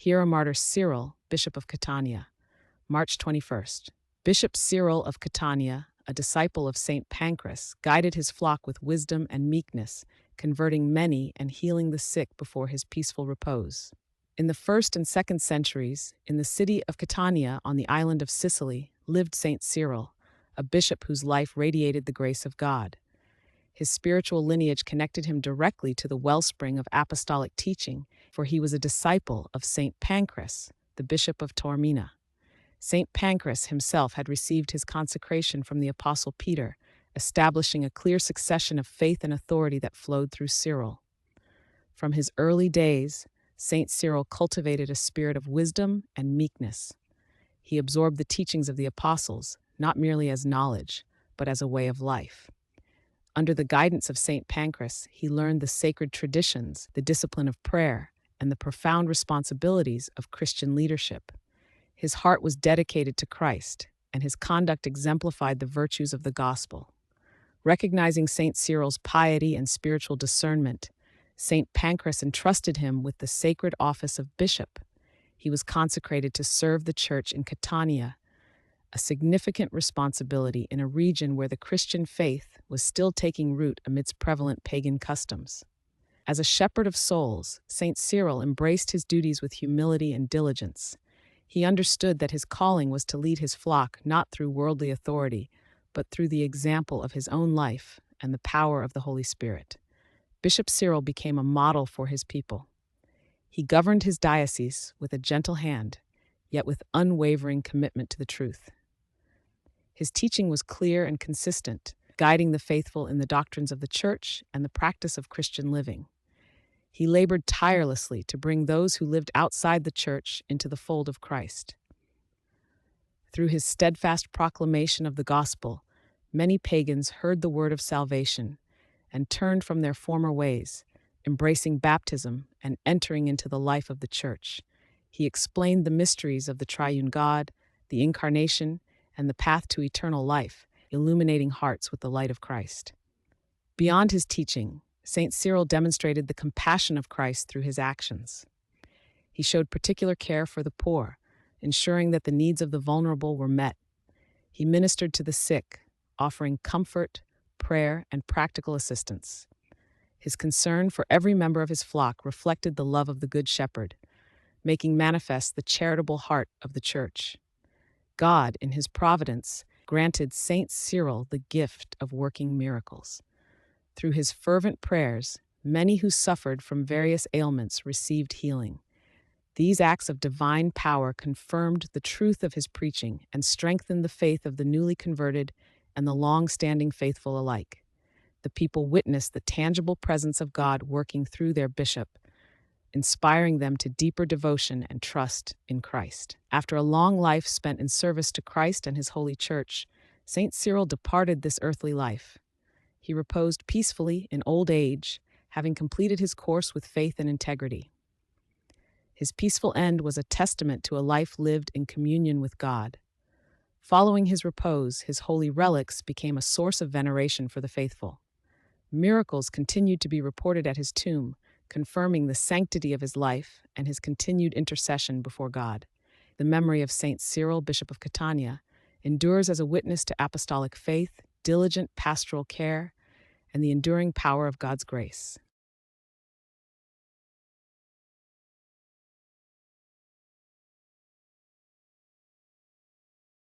Hieromartyr Cyril, Bishop of Catania, March 21st. Bishop Cyril of Catania, a disciple of Saint Pancras, guided his flock with wisdom and meekness, converting many and healing the sick before his peaceful repose. In the 1st and 2nd centuries, in the city of Catania on the island of Sicily, lived Saint Cyril, a bishop whose life radiated the grace of God. His spiritual lineage connected him directly to the wellspring of apostolic teaching, for he was a disciple of Saint Pancras, the bishop of Taormina. Saint Pancras himself had received his consecration from the Apostle Peter, establishing a clear succession of faith and authority that flowed through Cyril. From his early days, Saint Cyril cultivated a spirit of wisdom and meekness. He absorbed the teachings of the apostles, not merely as knowledge, but as a way of life. Under the guidance of Saint Pancras, he learned the sacred traditions, the discipline of prayer, and the profound responsibilities of Christian leadership. His heart was dedicated to Christ, and his conduct exemplified the virtues of the gospel. Recognizing Saint Cyril's piety and spiritual discernment, Saint Pancras entrusted him with the sacred office of bishop. He was consecrated to serve the church in Catania, a significant responsibility in a region where the Christian faith was still taking root amidst prevalent pagan customs. As a shepherd of souls, Saint Cyril embraced his duties with humility and diligence. He understood that his calling was to lead his flock not through worldly authority, but through the example of his own life and the power of the Holy Spirit. Bishop Cyril became a model for his people. He governed his diocese with a gentle hand, yet with unwavering commitment to the truth. His teaching was clear and consistent, guiding the faithful in the doctrines of the Church and the practice of Christian living. He labored tirelessly to bring those who lived outside the Church into the fold of Christ. Through his steadfast proclamation of the gospel, many pagans heard the word of salvation and turned from their former ways, embracing baptism and entering into the life of the Church. He explained the mysteries of the triune God, the Incarnation, and the path to eternal life, illuminating hearts with the light of Christ. Beyond his teaching, Saint Cyril demonstrated the compassion of Christ through his actions. He showed particular care for the poor, ensuring that the needs of the vulnerable were met. He ministered to the sick, offering comfort, prayer, and practical assistance. His concern for every member of his flock reflected the love of the Good Shepherd, making manifest the charitable heart of the Church. God, in his providence, granted Saint Cyril the gift of working miracles. Through his fervent prayers, many who suffered from various ailments received healing. These acts of divine power confirmed the truth of his preaching and strengthened the faith of the newly converted and the long-standing faithful alike. The people witnessed the tangible presence of God working through their bishop, inspiring them to deeper devotion and trust in Christ. After a long life spent in service to Christ and his holy church, Saint Cyril departed this earthly life. He reposed peacefully in old age, having completed his course with faith and integrity. His peaceful end was a testament to a life lived in communion with God. Following his repose, his holy relics became a source of veneration for the faithful. Miracles continued to be reported at his tomb, confirming the sanctity of his life and his continued intercession before God. The memory of Saint Cyril, Bishop of Catania, endures as a witness to apostolic faith, diligent pastoral care, and the enduring power of God's grace.